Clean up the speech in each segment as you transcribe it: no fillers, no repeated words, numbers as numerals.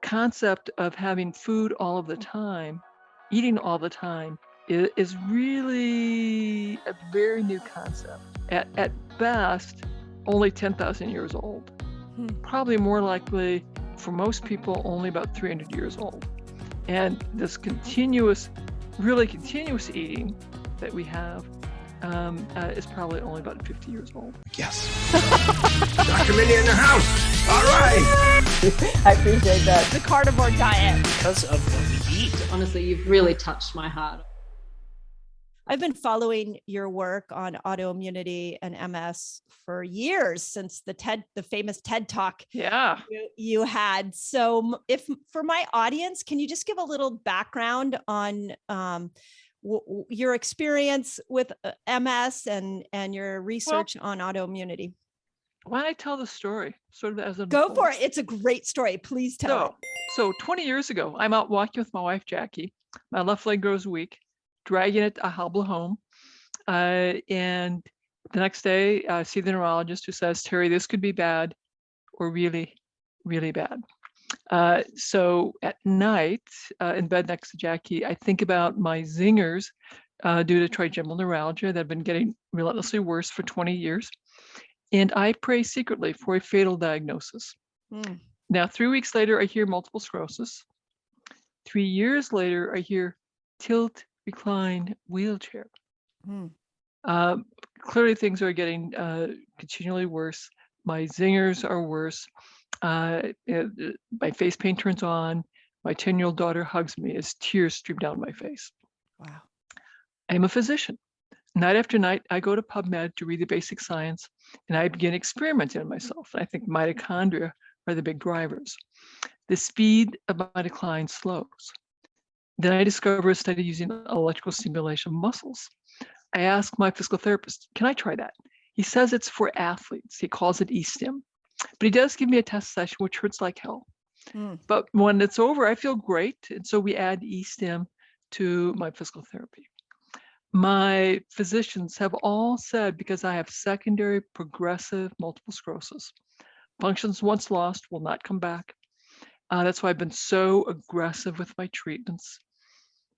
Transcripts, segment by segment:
concept of having food all of the time, eating all the time, is really a very new concept. At best, only 10,000 years old. Probably more likely, for most people, only about 300 years old. And this continuous, really continuous eating that we have is probably only about 50 years old. Yes. Dr. Mindy in the house. All right. I appreciate that. The carnivore diet. Because of what we eat. Honestly, you've really touched my heart. I've been following your work on autoimmunity and MS for years, since the famous TED Talk you had. So if for my audience, can you just give a little background on your experience with MS and your research on autoimmunity? Why don't I tell the story sort of as a Go for it. It's a great story. Please tell it. So 20 years ago, I'm out walking with my wife, Jackie. My left leg grows weak, dragging it a hobble home. And the next day, I see the neurologist who says, Terry, this could be bad or really, really bad. So at night, in bed next to Jackie, I think about my zingers due to trigeminal neuralgia that have been getting relentlessly worse for 20 years. And I pray secretly for a fatal diagnosis. Now, 3 weeks later, I hear multiple sclerosis. 3 years later, I hear tilt, recline, wheelchair. Clearly, things are getting continually worse. My zingers are worse. My face paint turns on. My 10-year-old daughter hugs me as tears stream down my face. Wow. I'm a physician. Night after night, I go to PubMed to read the basic science, and I begin experimenting on myself. I think mitochondria are the big drivers. The speed of my decline slows. Then I discover a study using electrical stimulation of muscles. I ask my physical therapist, can I try that? He says it's for athletes. He calls it e-stim. But he does give me a test session, which hurts like hell. But when it's over, I feel great. And so we add e-stim to my physical therapy. My physicians have all said, because I have secondary progressive multiple sclerosis, functions once lost will not come back. That's why I've been so aggressive with my treatments.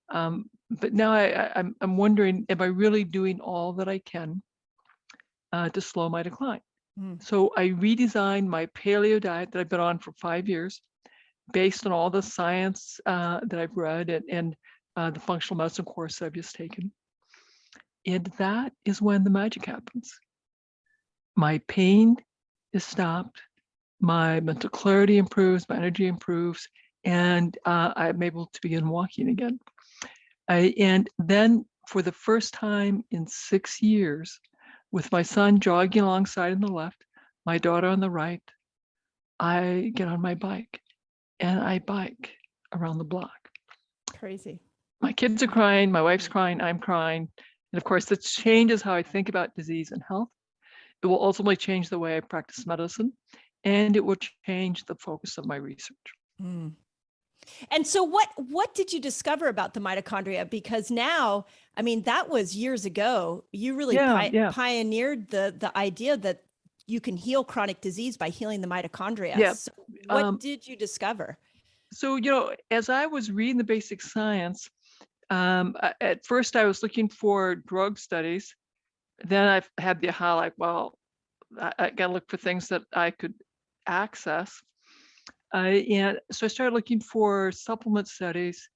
But now I'm wondering, am I really doing all that I can to slow my decline? So I redesigned my paleo diet that I've been on for 5 years, based on all the science that I've read and the functional medicine course that I've just taken. And that is when the magic happens. My pain is stopped, my mental clarity improves, my energy improves, and I'm able to begin walking again. And then for the first time in 6 years, with my son jogging alongside on the left, my daughter on the right, I get on my bike and I bike around the block. Crazy. My kids are crying, my wife's crying, I'm crying. And of course, this changes how I think about disease and health. It will ultimately change the way I practice medicine, and it will change the focus of my research. And so what did you discover about the mitochondria? Because now, I mean, that was years ago. You really pioneered the idea that you can heal chronic disease by healing the mitochondria. Yeah. So what did you discover? So, as I was reading the basic science, at first I was looking for drug studies. Then I had the aha, like, well, I got to look for things that I could access. And so I started looking for supplement studies,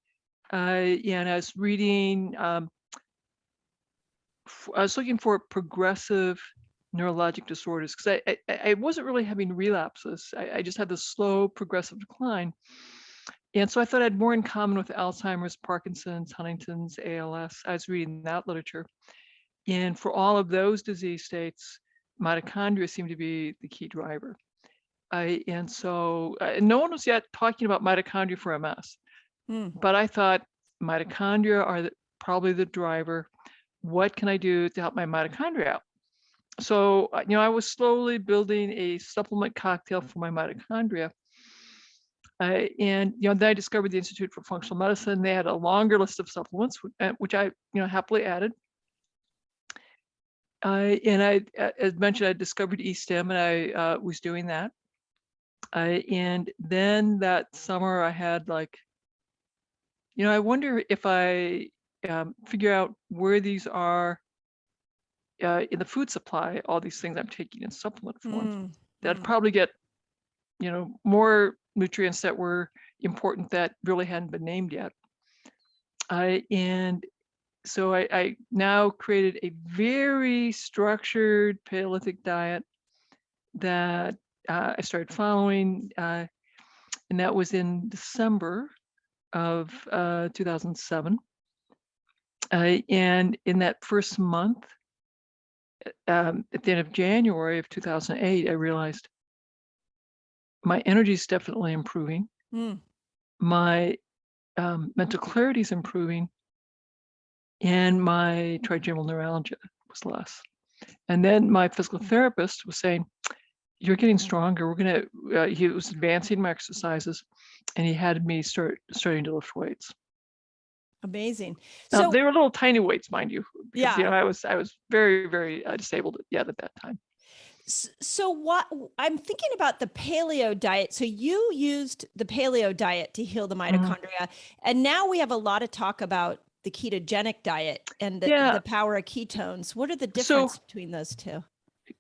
and I was reading, I was looking for progressive neurologic disorders, because I wasn't really having relapses. I just had this slow progressive decline. And so I thought I had more in common with Alzheimer's, Parkinson's, Huntington's, ALS. I was reading that literature. And for all of those disease states, mitochondria seemed to be the key driver. And so no one was yet talking about mitochondria for MS, but I thought mitochondria are probably the driver. What can I do to help my mitochondria out? So, I was slowly building a supplement cocktail for my mitochondria. And then I discovered the Institute for Functional Medicine. They had a longer list of supplements, which I happily added. And I, as mentioned, I discovered e-stim, and I was doing that. And then that summer I had like, I wonder if I figure out where these are in the food supply, all these things I'm taking in supplement form, that probably get, more nutrients that were important that really hadn't been named yet. And so I now created a very structured Paleolithic diet that I started following, and that was in December of 2007. And in that first month, at the end of January of 2008, I realized my energy is definitely improving. My mental clarity is improving, and my trigeminal neuralgia was less. And then my physical therapist was saying, "You're getting stronger. We're gonna." He was advancing my exercises, and he had me starting to lift weights. Amazing. Now, So they were little tiny weights, mind you, because yeah, I was very, very disabled yet at that time. so what I'm thinking about the paleo diet. So you used the paleo diet to heal the mitochondria, and now we have a lot of talk about the ketogenic diet and the power of ketones. What are the difference between those two?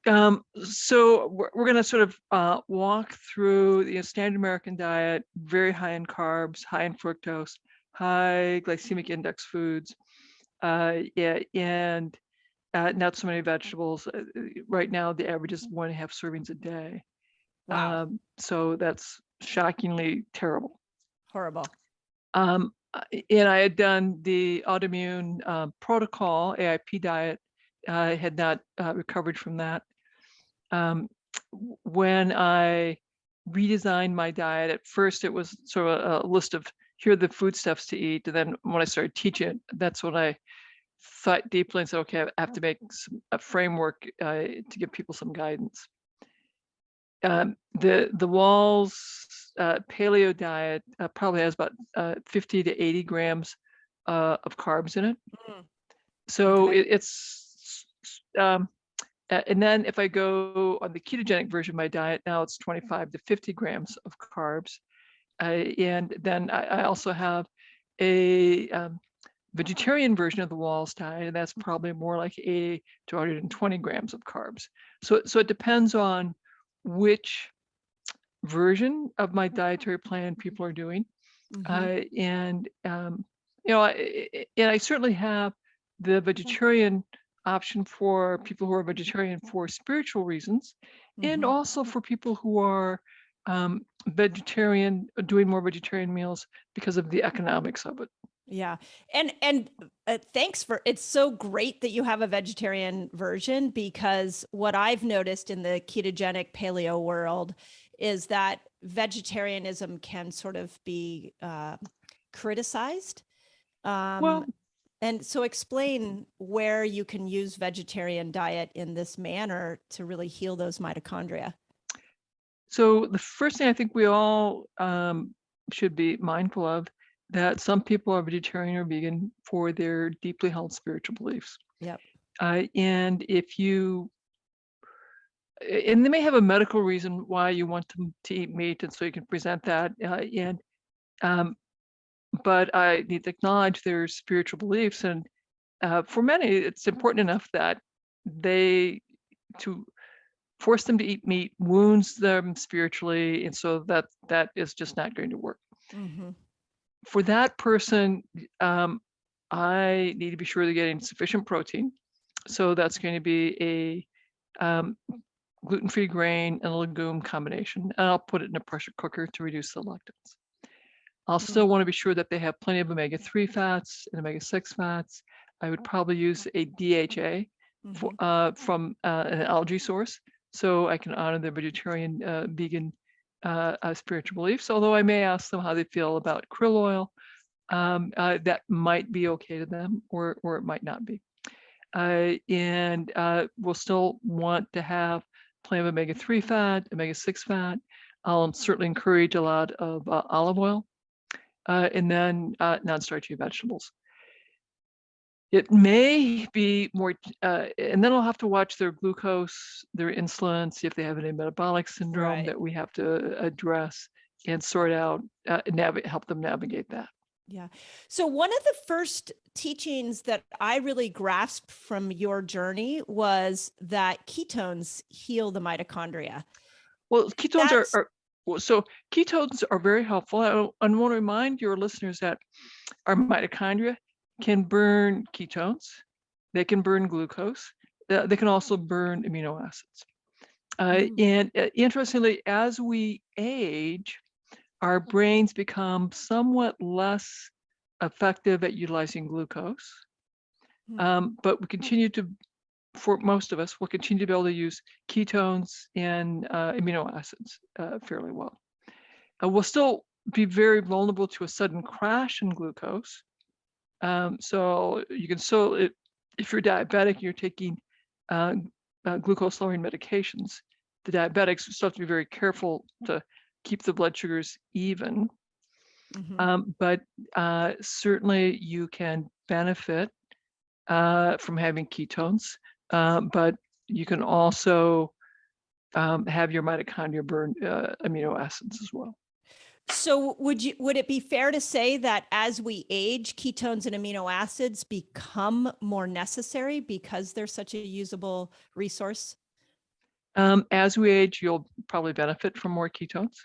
So we're going to sort of walk through the standard American diet, very high in carbs, high in fructose, high glycemic index foods, and not so many vegetables. Right now, the average is 1.5 servings a day. Wow. So that's shockingly terrible. Horrible. And I had done the autoimmune protocol, AIP diet. I had not recovered from that. When I redesigned my diet, at first it was sort of a list of here are the foodstuffs to eat. And then when I started teaching, that's when I thought deeply and said, okay, I have to make a framework to give people some guidance. The Wahls paleo diet probably has about 50 to 80 grams of carbs in it. So it's and then if I go on the ketogenic version of my diet, now it's 25 to 50 grams of carbs. And then I also have a vegetarian version of the Wahls diet, and that's probably more like 80 to 120 grams of carbs. So it depends on which version of my dietary plan people are doing. And I certainly have the vegetarian option for people who are vegetarian for spiritual reasons, and also for people who are vegetarian, doing more vegetarian meals because of the economics of it. Yeah. And thanks for, it's so great that you have a vegetarian version, because what I've noticed in the ketogenic paleo world is that vegetarianism can sort of be criticized. And so explain where you can use vegetarian diet in this manner to really heal those mitochondria. So the first thing I think we all should be mindful of, that some people are vegetarian or vegan for their deeply held spiritual beliefs. Yep. And they may have a medical reason why you want them to eat meat, and so you can present that. But I need to acknowledge their spiritual beliefs, and for many, it's important enough that to force them to eat meat wounds them spiritually, and so that is just not going to work. For that person, I need to be sure they're getting sufficient protein. So that's going to be a gluten-free grain and a legume combination. And I'll put it in a pressure cooker to reduce the lectins. I'll still want to be sure that they have plenty of omega-3 fats and omega-6 fats. I would probably use a DHA from an algae source, so I can honor the vegetarian, vegan spiritual beliefs, although I may ask them how they feel about krill oil. That might be okay to them, or it might not be. And we'll still want to have plenty of omega-3 fat, omega-6 fat. I'll certainly encourage a lot of olive oil, and then non-starchy vegetables. It may be more, and then I'll have to watch their glucose, their insulin, see if they have any metabolic syndrome Right. that we have to address and sort out, help them navigate that. Yeah. So one of the first teachings that I really grasped from your journey was that ketones heal the mitochondria. Well, ketones so ketones are very helpful. I want to remind your listeners that our mitochondria can burn ketones. They can burn glucose. They can also burn amino acids. And interestingly, as we age, our brains become somewhat less effective at utilizing glucose. But we continue to, for most of us, we'll continue to be able to use ketones and amino acids fairly well. We'll still be very vulnerable to a sudden crash in glucose. So you can still, if you're diabetic, you're taking glucose-lowering medications, the diabetics still have to be very careful to keep the blood sugars even. But certainly you can benefit from having ketones, but you can also have your mitochondria burn amino acids as well. So would it be fair to say that as we age, ketones and amino acids become more necessary because they're such a usable resource? As we age, you'll probably benefit from more ketones.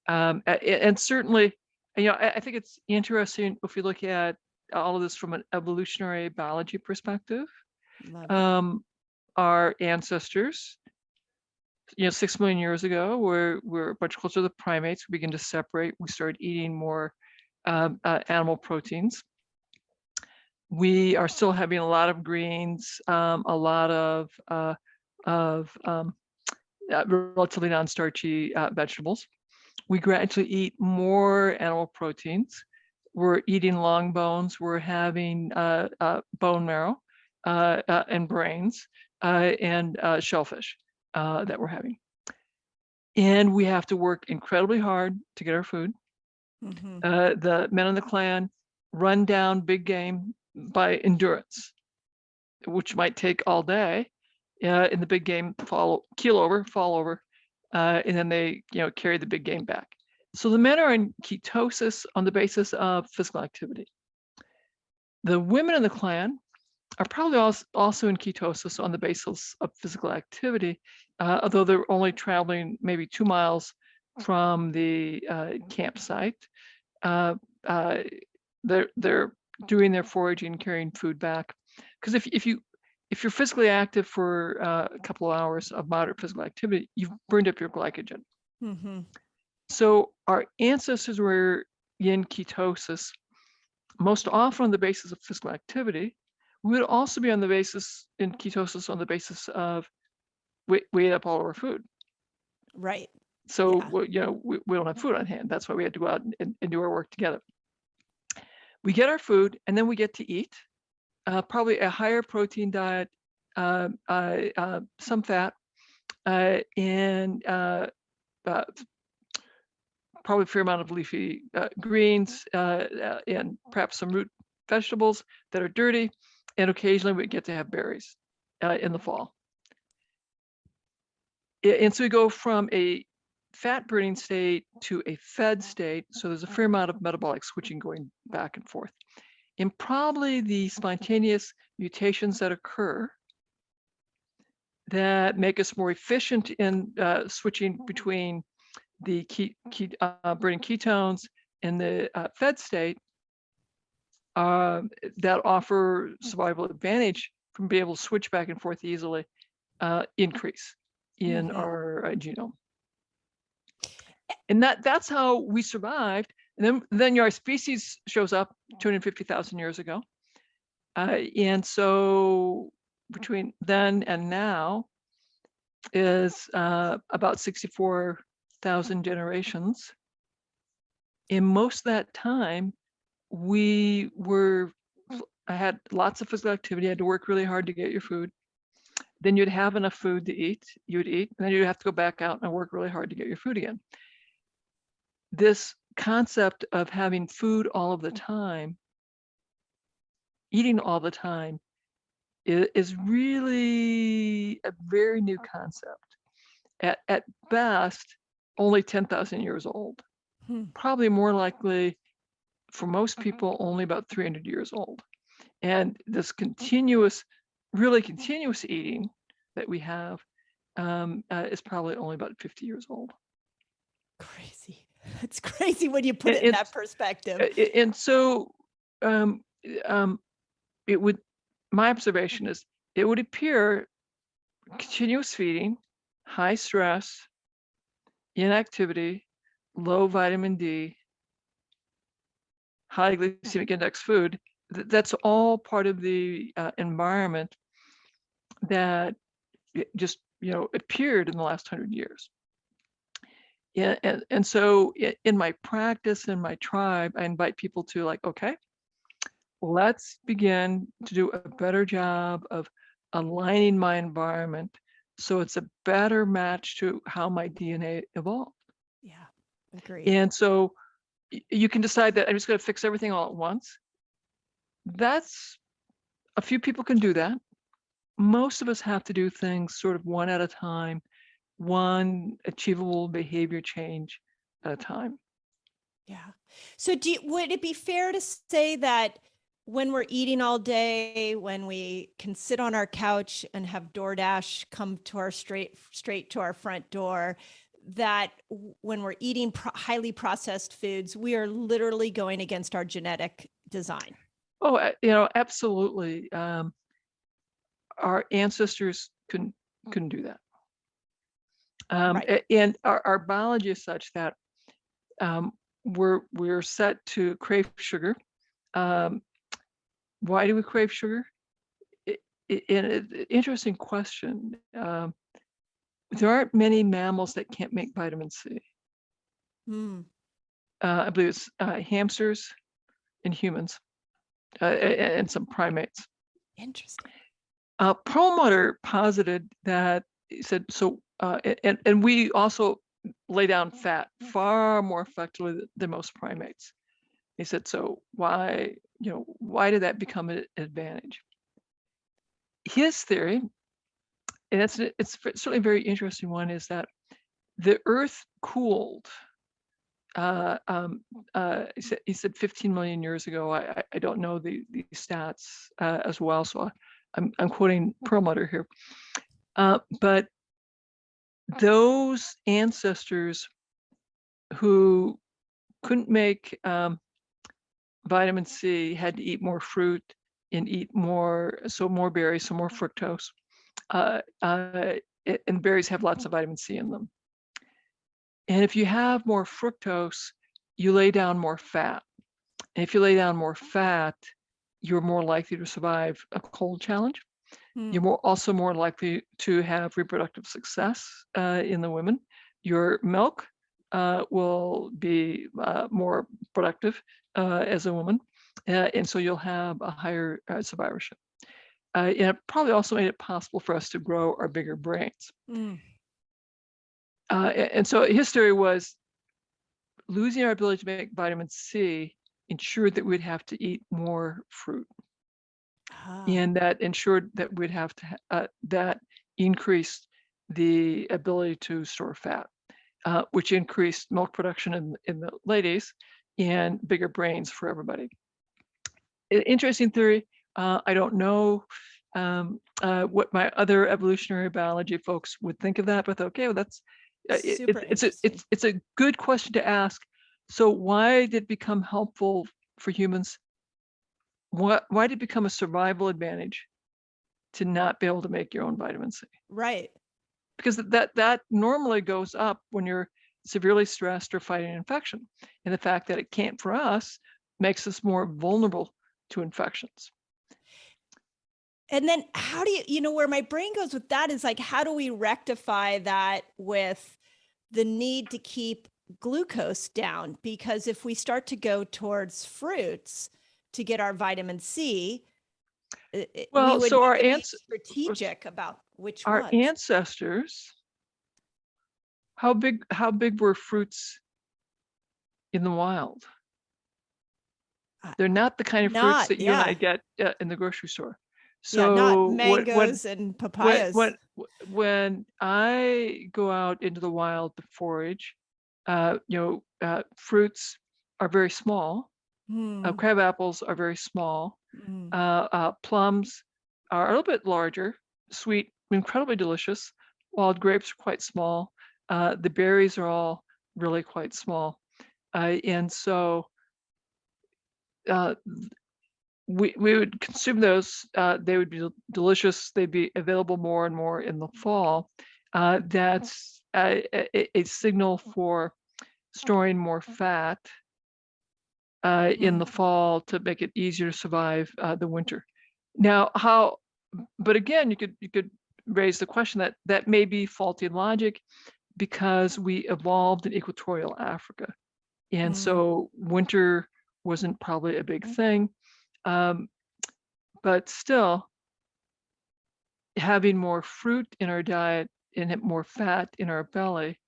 And certainly, I think it's interesting if we look at all of this from an evolutionary biology perspective. Our ancestors, 6 million years ago, we're much closer to the primates. We begin to separate. We start eating more animal proteins. We are still having a lot of greens, a lot of relatively non-starchy vegetables. We gradually eat more animal proteins. We're eating long bones. We're having bone marrow and brains and shellfish that we're having. And we have to work incredibly hard to get our food. The men in the clan run down big game by endurance, which might take all day. In the big game, fall over, and then they carry the big game back. So the men are in ketosis on the basis of physical activity. The women in the clan are probably also in ketosis on the basis of physical activity, although they're only traveling maybe 2 miles from the campsite. They're doing their foraging, carrying food back. Because if you're physically active for a couple of hours of moderate physical activity, you've burned up your glycogen. So our ancestors were in ketosis most often on the basis of physical activity. We would also be in ketosis on the basis of we ate up all of our food. Right. So we don't have food on hand. That's why we had to go out and do our work together. We get our food and then we get to eat. Probably a higher protein diet, some fat, and probably a fair amount of leafy greens, and perhaps some root vegetables that are dirty. And occasionally we get to have berries in the fall. And so we go from a fat burning state to a fed state. So there's a fair amount of metabolic switching going back and forth. And probably the spontaneous mutations that occur that make us more efficient in switching between the burning ketones and the fed state that offer survival advantage from being able to switch back and forth easily increase in our genome. And that's how we survived. And then our species shows up 250,000 years ago. And so between then and now is about 64,000 generations. In most of that time, I had lots of physical activity. I had to work really hard to get your food. Then you'd have enough food to eat, you would eat, and then you'd have to go back out and work really hard to get your food again. This concept of having food all of the time eating all the time is really a very new concept. At best, only 10,000 years old. Probably more likely, for most people, only about 300 years old. And this really continuous eating that we have is probably only about 50 years old. Crazy. It's crazy when you put it in that perspective. And so my observation is it would appear continuous feeding, high stress, inactivity, low vitamin D, high glycemic index food, that's all part of the environment that just appeared in the last 100 years. Yeah, and so in my practice, in my tribe, I invite people to okay, let's begin to do a better job of aligning my environment so it's a better match to how my DNA evolved. Yeah, agreed. And so you can decide that I'm just going to fix everything all at once. That's a few people can do that. Most of us have to do things sort of one at a time, one achievable behavior change at a time. Yeah. So would it be fair to say that when we're eating all day, when we can sit on our couch and have DoorDash come to our straight to our front door, that when we're eating highly processed foods, we are literally going against our genetic design? Oh, absolutely. Our ancestors couldn't do that. Right. And our biology is such that we're set to crave sugar. Why do we crave sugar? An interesting question. There aren't many mammals that can't make vitamin C. I believe it's hamsters and humans and some primates. Interesting. Perlmutter posited that, he said, so, and we also lay down fat far more effectively than most primates. He said, so why did that become an advantage? His theory, and it's certainly a very interesting one, is that the Earth cooled. He said 15 million years ago. I don't know the stats as well, so I'm quoting Perlmutter here. But those ancestors who couldn't make vitamin C had to eat more fruit and eat more berries, so more fructose. And berries have lots of vitamin C in them. And if you have more fructose, you lay down more fat. And if you lay down more fat, you're more likely to survive a cold challenge. You're also more likely to have reproductive success in the women. Your milk will be more productive as a woman. And so you'll have a higher survivorship. And it probably also made it possible for us to grow our bigger brains. And so his theory was losing our ability to make vitamin C ensured that we'd have to eat more fruit. And that ensured that we'd have to, that increased the ability to store fat, which increased milk production in the ladies and bigger brains for everybody. Interesting theory. I don't know what my other evolutionary biology folks would think of that, but okay, well, that's it's a good question to ask. So why did it become helpful for humans? Why did it become a survival advantage to not be able to make your own vitamin C? Right. Because that normally goes up when you're severely stressed or fighting an infection. And the fact that it can't for us makes us more vulnerable to infections. And then how do where my brain goes with that is how do we rectify that with the need to keep glucose down? Because if we start to go towards fruits to get our vitamin C, we would so our be strategic about which our ones. ancestors, how big were fruits in the wild? They're not the kind of fruits that you and I get in the grocery store. So not mangoes and papayas. When I go out into the wild to forage, fruits are very small. Crab apples are very small. Plums are a little bit larger, sweet, incredibly delicious. Wild grapes are quite small. The berries are all really quite small. And so we would consume those. They would be delicious. They'd be available more and more in the fall. That's a signal for storing more fat in the fall to make it easier to survive the winter. Now, but again, you could raise the question that may be faulty logic, because we evolved in equatorial Africa. And so winter wasn't probably a big thing. But still, having more fruit in our diet and more fat in our belly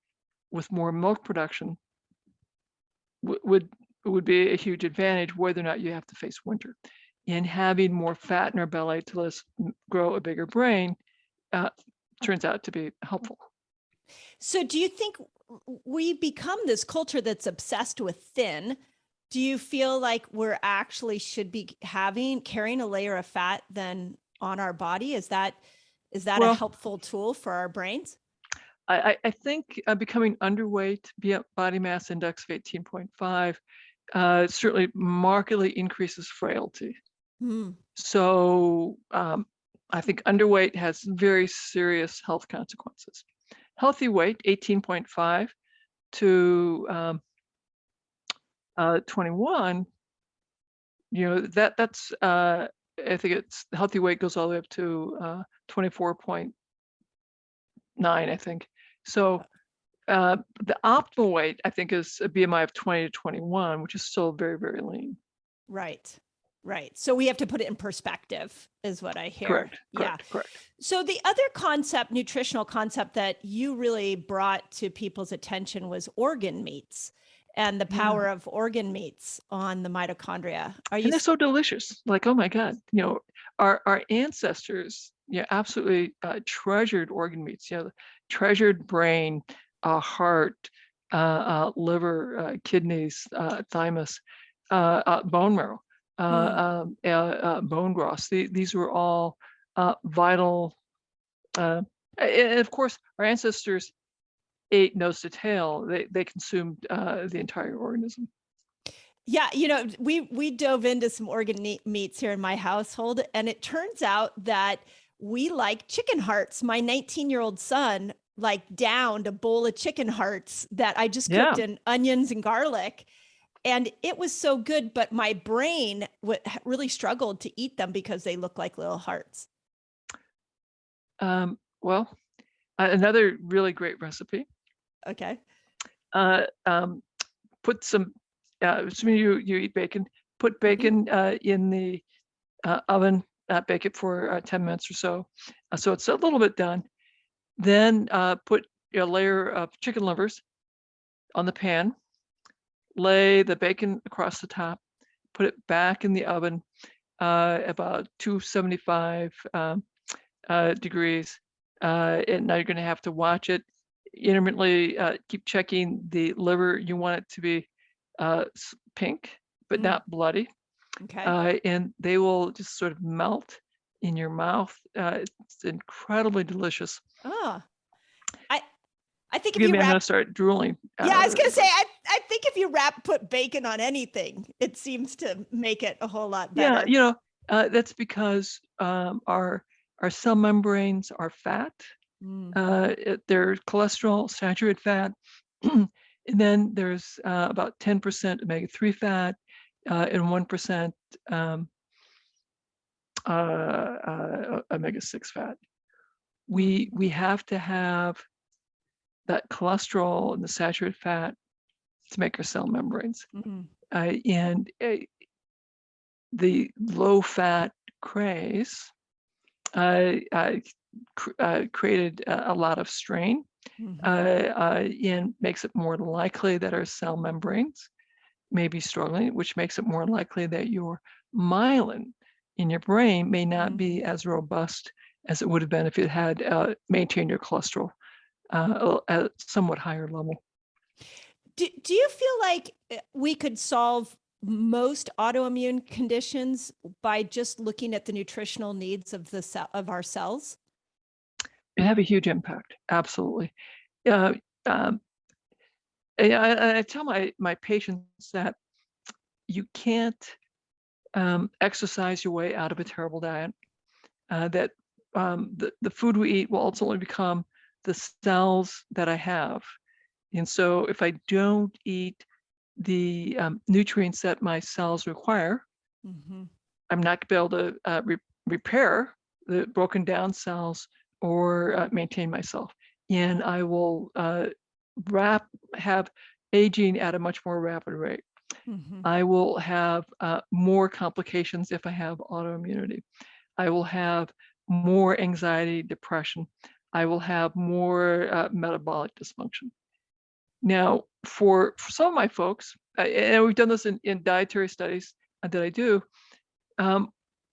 with more milk production would be a huge advantage, whether or not you have to face winter. And having more fat in our belly to let us grow a bigger brain turns out to be helpful. So do you think we become this culture that's obsessed with thin? Do you feel like we're actually should be carrying a layer of fat then on our body? Is that a helpful tool for our brains? I think becoming underweight, body mass index of 18.5, certainly markedly increases frailty. So I think underweight has very serious health consequences. Healthy weight, 18.5 to 21, that's I think it's healthy weight goes all the way up to 24.9, I think. So the optimal weight, I think, is a BMI of 20 to 21, which is still very, very lean. Right. So we have to put it in perspective, is what I hear. Correct. So the other nutritional concept that you really brought to people's attention was organ meats and the power of organ meats on the mitochondria. And they're so delicious. Like, oh my God, our ancestors, absolutely treasured organ meats. Treasured brain, heart, liver, kidneys, thymus, bone marrow, bone broth. These were all vital. And of course, our ancestors ate nose to tail. They consumed the entire organism. Yeah, we dove into some organ meats here in my household, and it turns out that we like chicken hearts. My 19-year-old son downed a bowl of chicken hearts that I just cooked in onions and garlic. And it was so good, but my brain really struggled to eat them because they look like little hearts. Another really great recipe. Okay. Put some, assuming you eat bacon, put bacon in the oven, bake it for 10 minutes or so. So it's a little bit done. Then put a layer of chicken livers on the pan, lay the bacon across the top, put it back in the oven, about 275 degrees. And now you're going to have to watch it intermittently, keep checking the liver. You want it to be pink, but not bloody. Okay. And they will just sort of melt in your mouth. It's incredibly delicious. Oh, I think I'm gonna start drooling. Yeah, I was gonna say, I think if you put bacon on anything, it seems to make it a whole lot better. Yeah, that's because our cell membranes are fat. They're cholesterol, saturated fat, and then there's about 10% omega-3 fat and 1% omega-6 fat. We have to have that cholesterol and the saturated fat to make our cell membranes. And the low-fat craze created a lot of strain and makes it more likely that our cell membranes may be struggling, which makes it more likely that your myelin in your brain may not be as robust as it would have been if it had maintained your cholesterol at a somewhat higher level. Do you feel like we could solve most autoimmune conditions by just looking at the nutritional needs of our cells? It have a huge impact, absolutely. I tell my patients that you can't exercise your way out of a terrible diet. That the food we eat will ultimately become the cells that I have. And so if I don't eat the nutrients that my cells require, I'm not going to be able to repair the broken down cells or maintain myself. And I will have aging at a much more rapid rate. I will have more complications if I have autoimmunity. I will have more anxiety, depression. I will have more metabolic dysfunction. Now, for some of my folks, and we've done this in dietary studies that I do,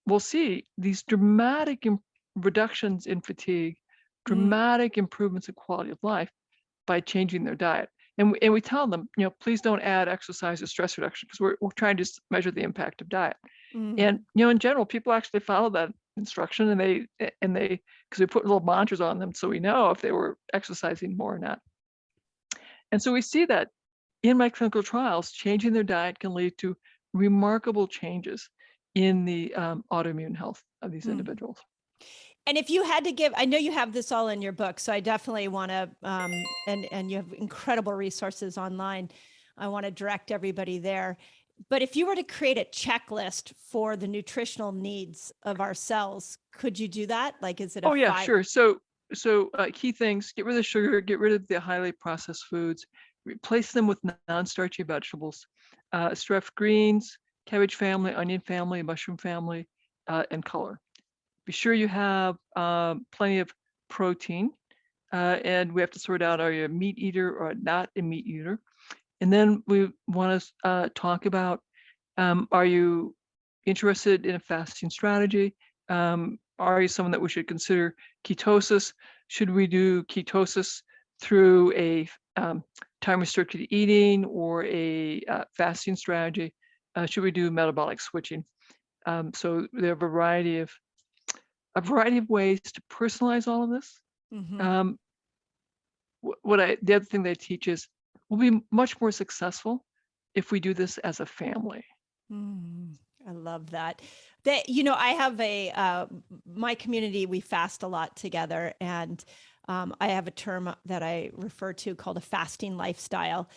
we'll see these dramatic reductions in fatigue, dramatic improvements in quality of life by changing their diet. And we tell them, please don't add exercise or stress reduction because we're trying to measure the impact of diet. And in general, people actually follow that instruction, and they because we put little mantras on them so we know if they were exercising more or not. And so we see that in my clinical trials, changing their diet can lead to remarkable changes in the autoimmune health of these individuals. And if you had to give, I know you have this all in your book, so I definitely want to, and you have incredible resources online. I want to direct everybody there. But if you were to create a checklist for the nutritional needs of our cells, could you do that? Like, is it Oh yeah, sure. So key things: get rid of the sugar, get rid of the highly processed foods, replace them with non-starchy vegetables, strep greens, cabbage family, onion family, mushroom family, and color. Be sure you have plenty of protein, and we have to sort out, are you a meat eater or not a meat eater? And then we want to talk about, are you interested in a fasting strategy? Are you someone that we should consider ketosis? Should we do ketosis through a time-restricted eating or a fasting strategy? Should we do metabolic switching? So there are a variety of ways to personalize all of this. The other thing they teach is we'll be much more successful if we do this as a family. I love that. I have my community, we fast a lot together, and I have a term that I refer to called a fasting lifestyle.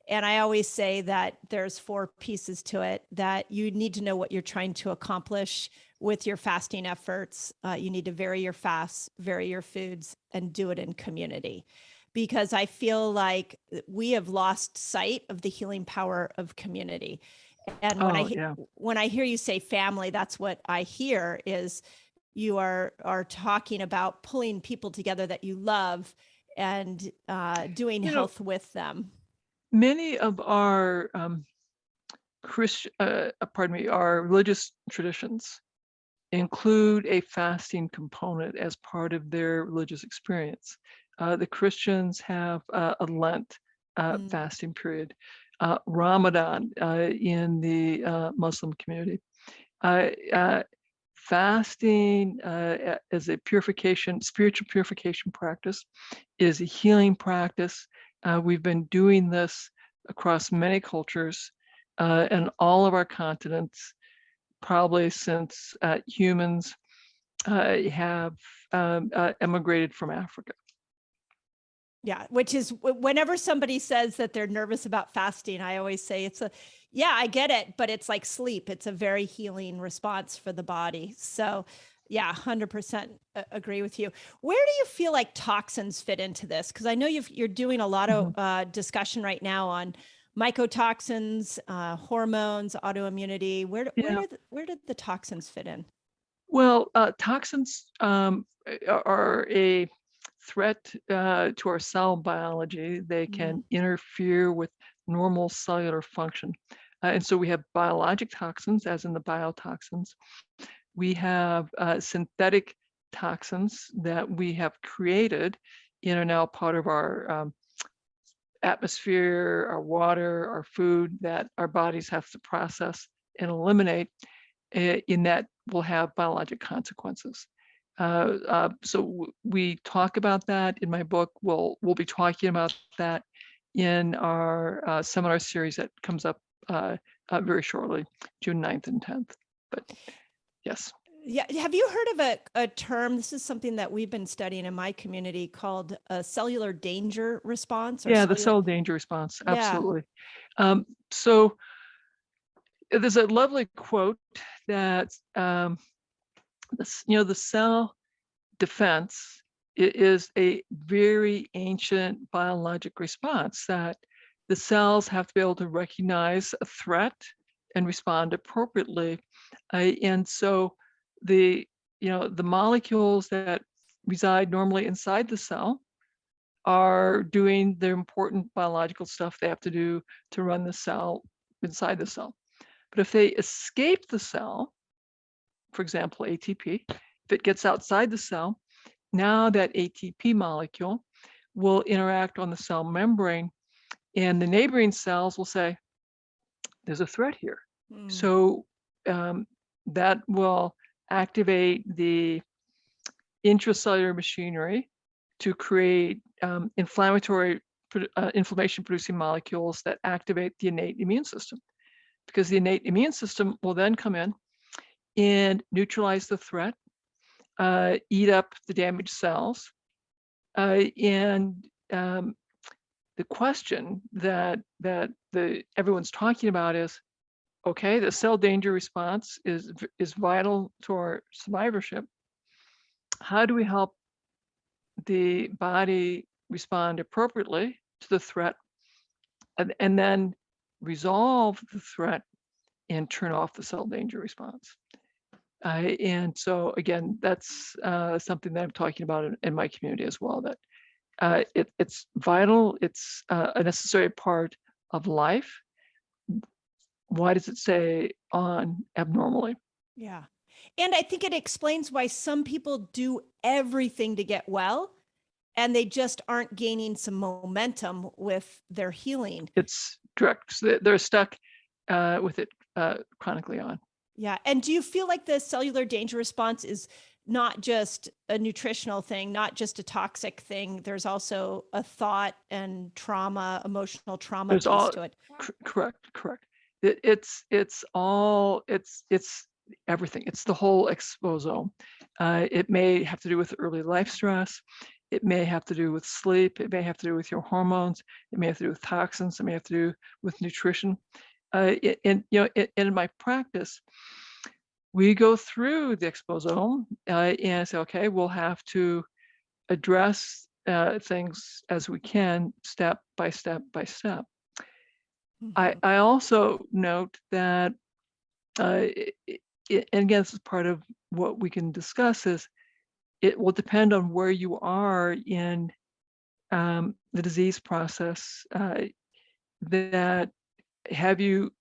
And I always say that there's 4 pieces to it, that you need to know what you're trying to accomplish with your fasting efforts. You need to vary your fasts, vary your foods, and do it in community. Because I feel like we have lost sight of the healing power of community. And when I hear you say family, that's what I hear is you are talking about pulling people together that you love and doing health with them. Many of our our religious traditions include a fasting component as part of their religious experience. The Christians have a Lent fasting period, Ramadan in the Muslim community. Fasting as a spiritual purification practice, is a healing practice. We've been doing this across many cultures and all of our continents, probably since humans have emigrated from Africa. Yeah, which is whenever somebody says that they're nervous about fasting, I always say I get it, but it's like sleep. It's a very healing response for the body. So yeah, 100% agree with you. Where do you feel like toxins fit into this? Because I know you're doing a lot of discussion right now on mycotoxins, hormones, autoimmunity. Where did the toxins fit in? Well, toxins are a threat to our cell biology. They can interfere with normal cellular function. And so we have biologic toxins, as in the biotoxins. We have synthetic toxins that we have created and are now part of our atmosphere, our water, our food that our bodies have to process and eliminate, in that will have biologic consequences. So we talk about that in my book. We'll be talking about that in our seminar series that comes up very shortly, June 9th and 10th. But yes. Yeah. Have you heard of a term? This is something that we've been studying in my community called a cellular danger response. Yeah, the cell danger response. Yeah. Absolutely. So there's a lovely quote that, the cell defense is a very ancient biologic response that the cells have to be able to recognize a threat and respond appropriately. And so the molecules that reside normally inside the cell are doing the important biological stuff they have to do to run the cell inside the cell. But if they escape the cell, for example, ATP, if it gets outside the cell, now that ATP molecule will interact on the cell membrane, and the neighboring cells will say, there's a threat here. So that will activate the intracellular machinery to create inflammation-producing molecules that activate the innate immune system, because the innate immune system will then come in and neutralize the threat, eat up the damaged cells, and the question that everyone's talking about is, okay, the cell danger response is vital to our survivorship. How do we help the body respond appropriately to the threat, and then resolve the threat and turn off the cell danger response? And so again, that's something that I'm talking about in my community as well, that it's vital, it's a necessary part of life. Why does it say on abnormally? Yeah. And I think it explains why some people do everything to get well, and they just aren't gaining some momentum with their healing. It's direct. So they're stuck with it chronically on. Yeah. And do you feel like the cellular danger response is not just a nutritional thing, not just a toxic thing? There's also a thought and trauma, emotional trauma piece to it. Correct. It's everything. It's the whole exposome. It may have to do with early life stress. It may have to do with sleep. It may have to do with your hormones. It may have to do with toxins. It may have to do with nutrition. In my practice, we go through the exposome and say, okay, we'll have to address things as we can, step by step by step. Mm-hmm. I also note that, and again, this is part of what we can discuss, is it will depend on where you are in the disease process. That have you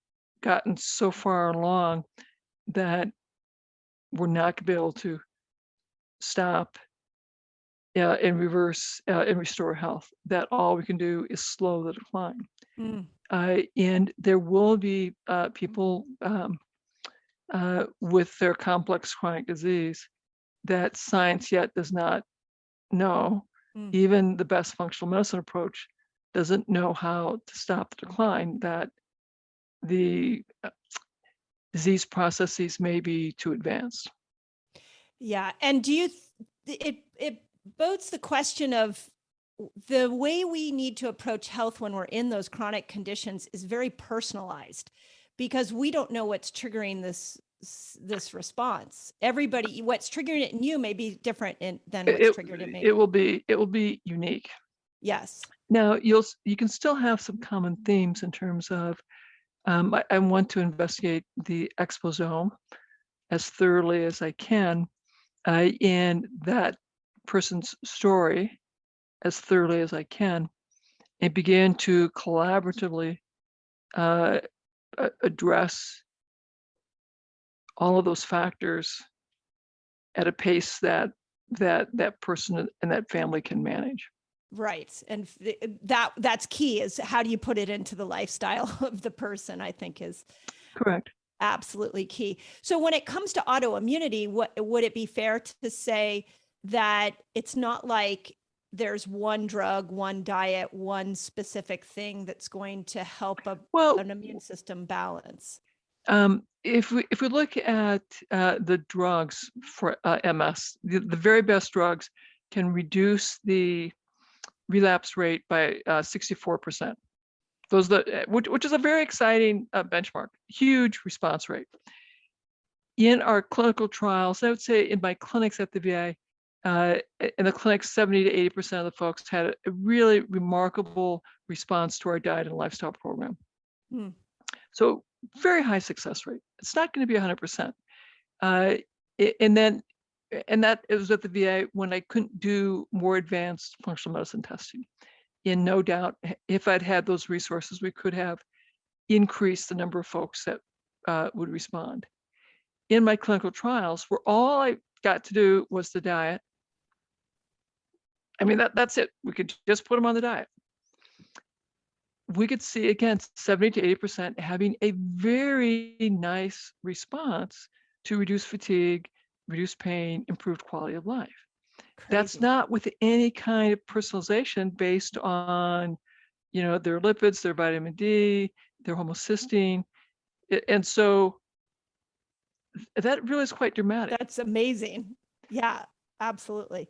gotten so far along that we're not going to be able to stop and reverse and restore health, that all we can do is slow the decline. And there will be people with their complex chronic disease that science yet does not know. Even the best functional medicine approach doesn't know how to stop the decline, that the disease processes may be too advanced. Yeah. And do you, it bodes the question of the way we need to approach health when we're in those chronic conditions is very personalized, because we don't know what's triggering this response. Everybody, what's triggering it in you may be different than what's triggered in me. It will be unique. Yes. Now you can still have some common themes in terms of, I want to investigate the exposome as thoroughly as I can, in that person's story as thoroughly as I can, and begin to collaboratively address all of those factors at a pace that person and that family can manage. Right. And that's key, is how do you put it into the lifestyle of the person, I think is correct. Absolutely key. So when it comes to autoimmunity, would it be fair to say that it's not like there's one drug, one diet, one specific thing that's going to help an immune system balance? If we look at the drugs for MS, the very best drugs can reduce the relapse rate by 64%. Which is a very exciting benchmark, huge response rate. In our clinical trials, I would say in my clinics at the VA, in the clinics, 70 to 80% of the folks had a really remarkable response to our diet and lifestyle program. So very high success rate. It's not going to be 100%. And that is at the VA when I couldn't do more advanced functional medicine testing. And no doubt, if I'd had those resources, we could have increased the number of folks that would respond. In my clinical trials, where all I got to do was the diet, I mean, that's it. We could just put them on the diet. We could see, again, 70 to 80% having a very nice response to reduce fatigue, reduce pain, improved quality of life. Crazy. That's not with any kind of personalization based on, their lipids, their vitamin D, their homocysteine. And so that really is quite dramatic. That's amazing. Yeah, absolutely.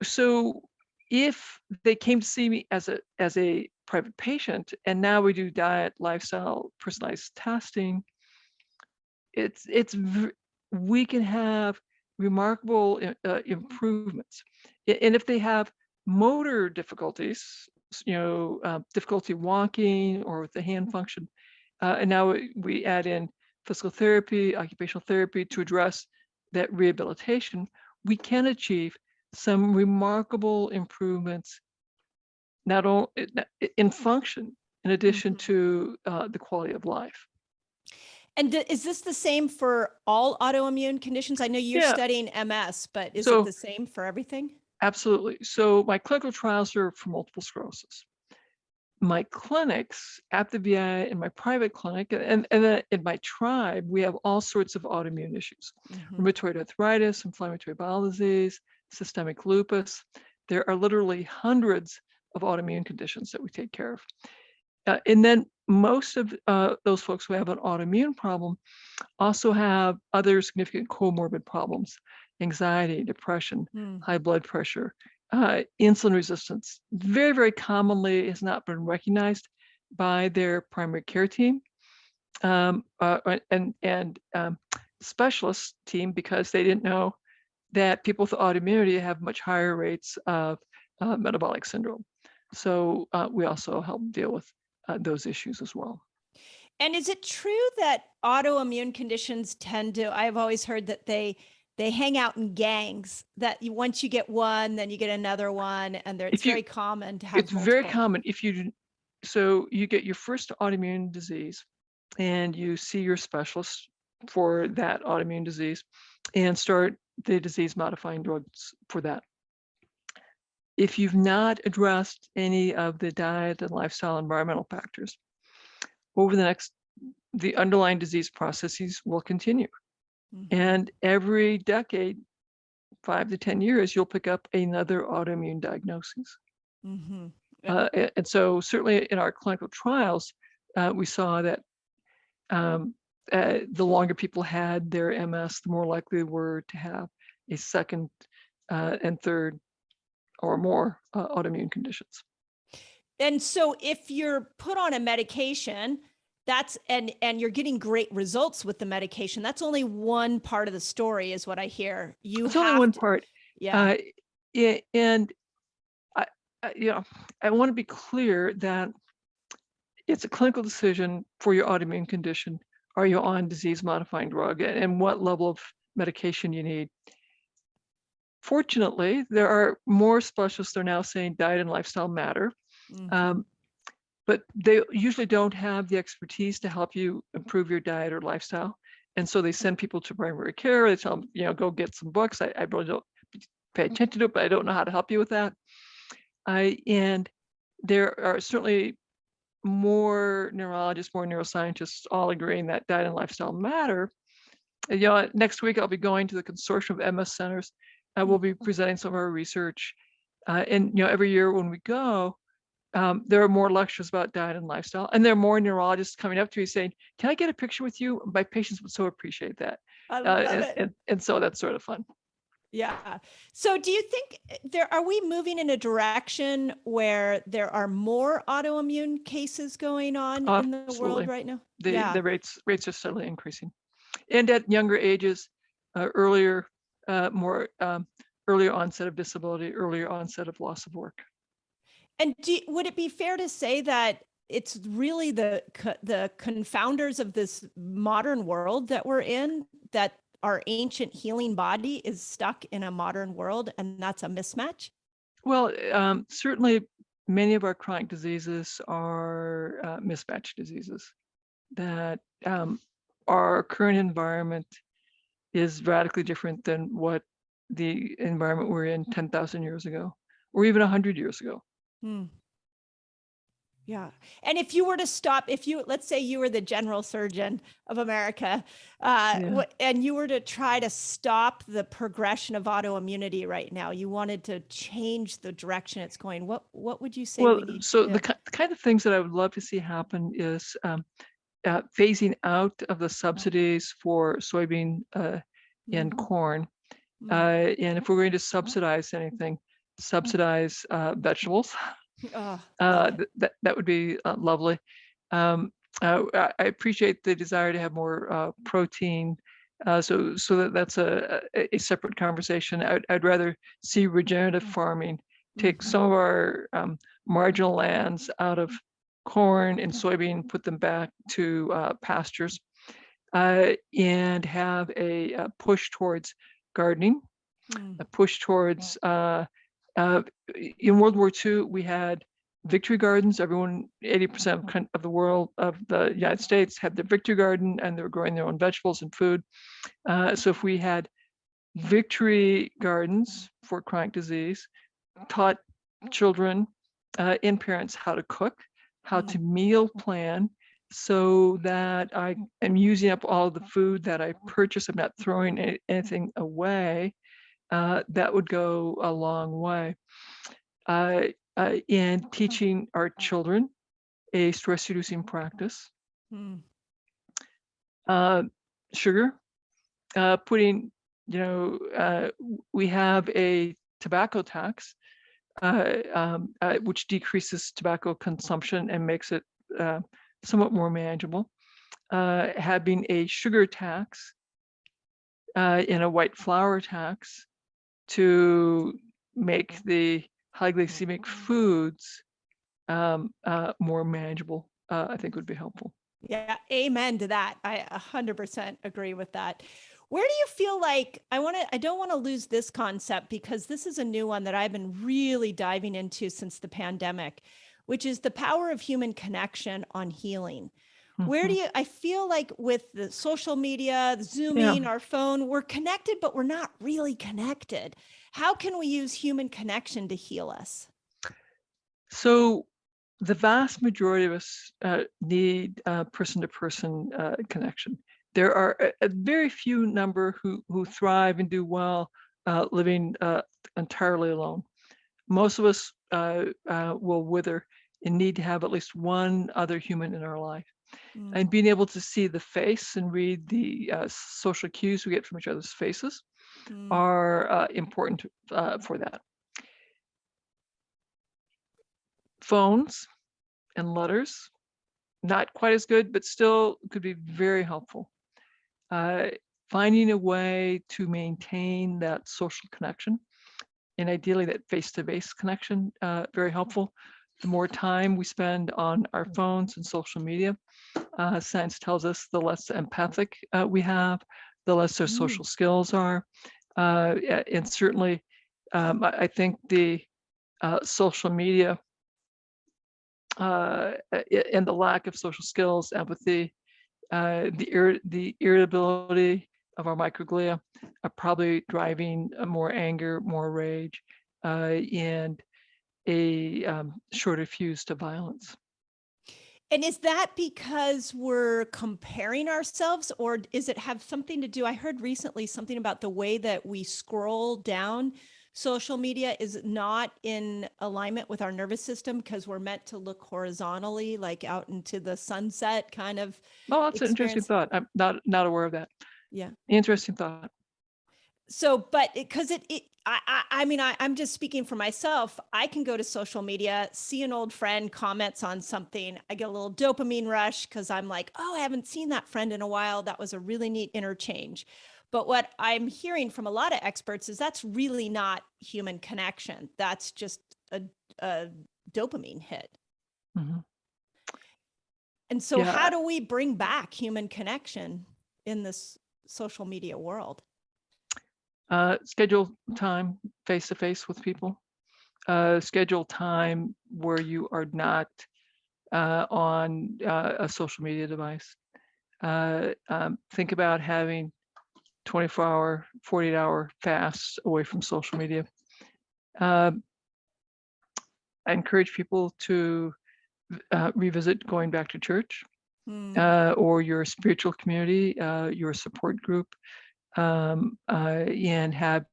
So if they came to see me as a private patient, and now we do diet, lifestyle, personalized testing, we can have remarkable improvements. And if they have motor difficulties, difficulty walking or with the hand function, and now we add in physical therapy, occupational therapy to address that rehabilitation, we can achieve some remarkable improvements, not only in function, in addition to the quality of life. And is this the same for all autoimmune conditions? I know you're studying MS, but is it the same for everything? Absolutely. So my clinical trials are for multiple sclerosis. My clinics at the VA and my private clinic, and then in my tribe, we have all sorts of autoimmune issues. Rheumatoid arthritis, inflammatory bowel disease, systemic lupus. There are literally hundreds of autoimmune conditions that we take care of. And then most of those folks who have an autoimmune problem also have other significant comorbid problems: anxiety, depression, high blood pressure, insulin resistance. Very, very commonly has not been recognized by their primary care team and specialist team, because they didn't know that people with autoimmunity have much higher rates of metabolic syndrome. So we also help deal with those issues as well. And is it true that autoimmune conditions I've always heard that they hang out in gangs, that once you get one, then you get another one, and it's very common to have multiple. Very common. So you get your first autoimmune disease and you see your specialist for that autoimmune disease and start the disease modifying drugs for that. If you've not addressed any of the diet and lifestyle environmental factors, over the underlying disease processes will continue. And every decade, 5 to 10 years, you'll pick up another autoimmune diagnosis. And so certainly in our clinical trials, we saw that the longer people had their MS, the more likely they were to have a second and third or more autoimmune conditions. And so if you're put on a medication, and you're getting great results with the medication, that's only one part of the story, is what I hear. It's only one part. Yeah. And I want to be clear that it's a clinical decision for your autoimmune condition. Are you on disease modifying drug, and what level of medication you need? Fortunately, there are more specialists that are now saying diet and lifestyle matter. but they usually don't have the expertise to help you improve your diet or lifestyle. And so they send people to primary care. They tell them, go get some books. I really don't pay attention to it, but I don't know how to help you with that. And there are certainly more neurologists, more neuroscientists all agreeing that diet and lifestyle matter. Next week I'll be going to the consortium of MS centers. I will be presenting some of our research. And every year when we go, there are more lectures about diet and lifestyle, and there are more neurologists coming up to me saying, "Can I get a picture with you?" My patients would so appreciate that. I love it. And so that's sort of fun. Yeah. So do you think are we moving in a direction where there are more autoimmune cases going on in the world right now? The rates are steadily increasing. And at younger ages, earlier onset of disability, earlier onset of loss of work. And would it be fair to say that it's really the confounders of this modern world that we're in, that our ancient healing body is stuck in a modern world, and that's a mismatch? Well, certainly many of our chronic diseases are mismatched diseases, that our current environment is radically different than what the environment we're in 10,000 years ago, or even 100 years ago. Yeah. And if you were to stop, let's say you were the general surgeon of America, and you were to try to stop the progression of autoimmunity right now, you wanted to change the direction it's going, what would you say we need to do? The kind of things that I would love to see happen is phasing out of the subsidies for soybean and corn. And if we're going to subsidize anything, subsidize vegetables. That would be lovely. I appreciate the desire to have more protein. So that's a separate conversation. I'd rather see regenerative farming take some of our marginal lands out of corn and soybean, put them back to pastures, and have a push towards gardening, a push towards in World War II, we had victory gardens. 80% of the world, of the United States, had their victory garden, and they were growing their own vegetables and food. So if we had victory gardens for chronic disease, taught children and parents how to cook, how to meal plan, so that I am using up all the food that I purchase. I'm not throwing anything away. That would go a long way in teaching our children a stress-reducing practice. Sugar, putting, we have a tobacco tax, which decreases tobacco consumption and makes it somewhat more manageable. Having a sugar tax and a white flour tax to make the high glycemic foods more manageable, I think would be helpful. Yeah, amen to that. I 100% agree with that. Where do you feel like, I don't want to lose this concept, because this is a new one that I've been really diving into since the pandemic, which is the power of human connection on healing. Where do I feel like with the social media, the Zooming, our phone, we're connected, but we're not really connected. How can we use human connection to heal us? So the vast majority of us need person-to-person connection. There are a very few number who thrive and do well living entirely alone. Most of us will wither and need to have at least one other human in our life. And being able to see the face and read the social cues we get from each other's faces are important for that. Phones and letters, not quite as good, but still could be very helpful. Finding a way to maintain that social connection, and ideally that face-to-face connection, very helpful. The more time we spend on our phones and social media, science tells us the less empathic we have, the less our social skills are. And certainly, I think the social media and the lack of social skills, empathy, the irritability of our microglia are probably driving more anger, more rage, and a shorter fuse to violence. And is that because we're comparing ourselves, or is it have something to do? I heard recently something about the way that we scroll down social media is not in alignment with our nervous system because we're meant to look horizontally, like out into the sunset kind of. Well, that's an interesting thought. I'm not aware of that. Yeah. Interesting thought. So, but because I mean, I'm just speaking for myself. I can go to social media, see an old friend comments on something. I get a little dopamine rush because I'm like, oh, I haven't seen that friend in a while. That was a really neat interchange. But what I'm hearing from a lot of experts is that's really not human connection. That's just a dopamine hit. Mm-hmm. And so how do we bring back human connection in this social media world? Schedule time face-to-face with people. Schedule time where you are not on a social media device. Think about having 24-hour, 48-hour fasts away from social media. I encourage people to revisit going back to church or your spiritual community, your support group, and have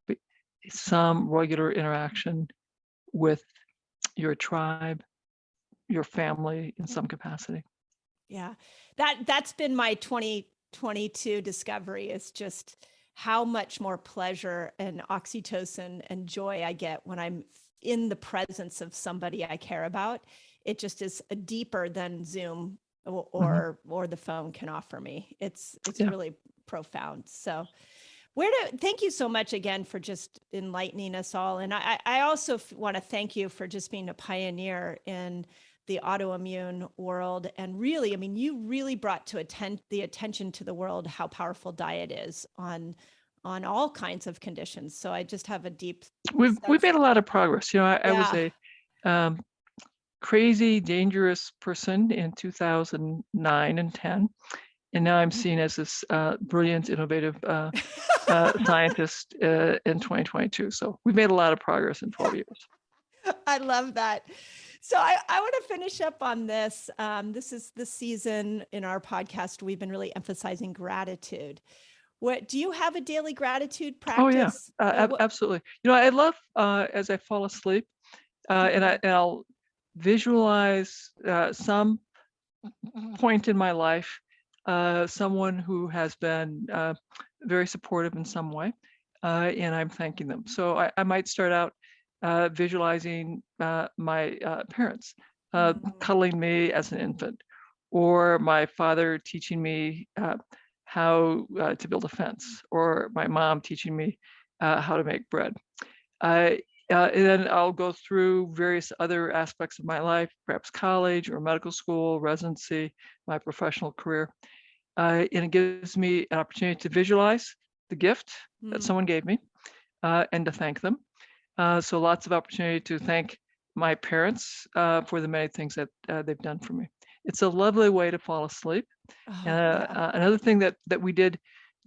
some regular interaction with your tribe, your family in some capacity. Yeah, that's been my 2022 discovery, is just how much more pleasure and oxytocin and joy I get when I'm in the presence of somebody I care about. It just is deeper than Zoom or the phone can offer me. It's really profound. So thank you so much again for just enlightening us all. And I also want to thank you for just being a pioneer in the autoimmune world. And really, I mean, you really brought to the attention to the world how powerful diet is on all kinds of conditions. So I just have a deep. We've made a lot of progress. You know, I was a crazy, dangerous person in 2009 and 10. And now I'm seen as this brilliant, innovative scientist in 2022. So we've made a lot of progress in 12 years. I love that. So I want to finish up on this. This season in our podcast, we've been really emphasizing gratitude. Do you have a daily gratitude practice? Oh yeah, absolutely. You know, I love as I fall asleep, and I'll visualize some point in my life, someone who has been very supportive in some way, and I'm thanking them. So I might start out visualizing my parents cuddling me as an infant, or my father teaching me how to build a fence, or my mom teaching me how to make bread. And then I'll go through various other aspects of my life, perhaps college or medical school, residency, my professional career. And it gives me an opportunity to visualize the gift that someone gave me and to thank them. So lots of opportunity to thank my parents for the many things that they've done for me. It's a lovely way to fall asleep. Another thing that we did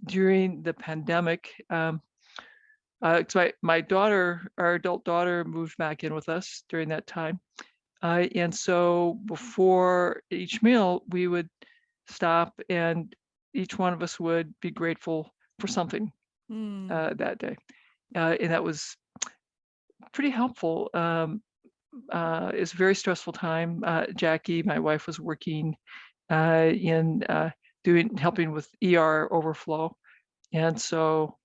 during the pandemic, so my daughter, our adult daughter, moved back in with us during that time. And so before each meal, we would stop and each one of us would be grateful for something that day. And that was pretty helpful. It's a very stressful time. Jackie, my wife, was working in helping with ER overflow. And so,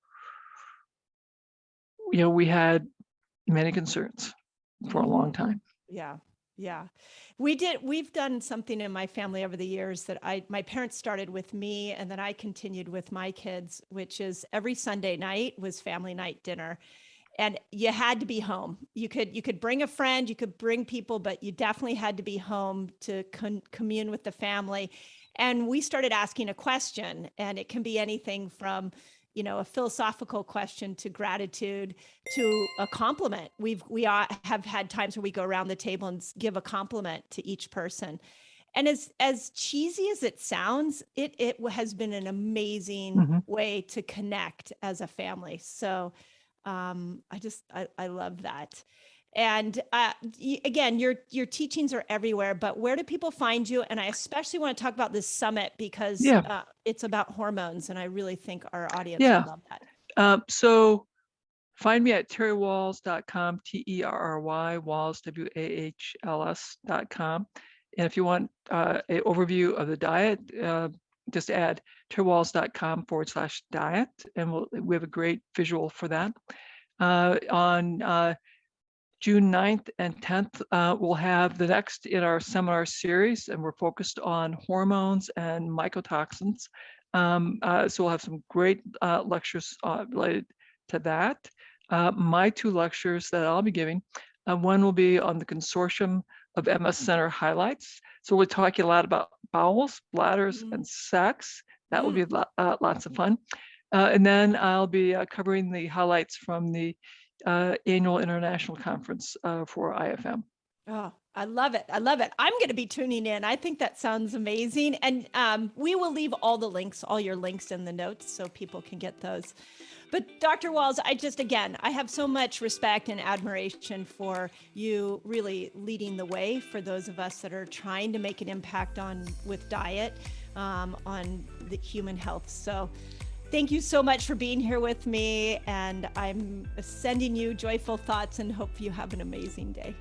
you know, we had many concerns for a long time. Yeah. We've done something in my family over the years that my parents started with me, and then I continued with my kids, which is every Sunday night was family night dinner. And you had to be home. You could bring a friend, you could bring people, but you definitely had to be home to commune with the family. And we started asking a question, and it can be anything from, a philosophical question to gratitude to a compliment. We have had times where we go around the table and give a compliment to each person. And as cheesy as it sounds, it has been an amazing way to connect as a family. So I love that. And again, your teachings are everywhere, but where do people find you? And I especially want to talk about this summit because it's about hormones, and I really think our audience would love that. So find me at terrywahls.com, Terry, Wahls, Wahls.com. And if you want an overview of the diet, just add terrywahls.com/diet, and we have a great visual for that. On June 9th and 10th, we'll have the next in our seminar series, and we're focused on hormones and mycotoxins. So we'll have some great lectures related to that. My 2 lectures that I'll be giving, one will be on the consortium of MS Center highlights. So we're talking a lot about bowels, bladders, and sex. That will be lots of fun. And then I'll be covering the highlights from the annual international conference for IFM. Oh, I love it. I love it. I'm going to be tuning in. I think that sounds amazing. And we will leave all your links in the notes so people can get those. But Dr. Wahls, I have so much respect and admiration for you really leading the way for those of us that are trying to make an impact with diet on the human health. So thank you so much for being here with me. And I'm sending you joyful thoughts and hope you have an amazing day.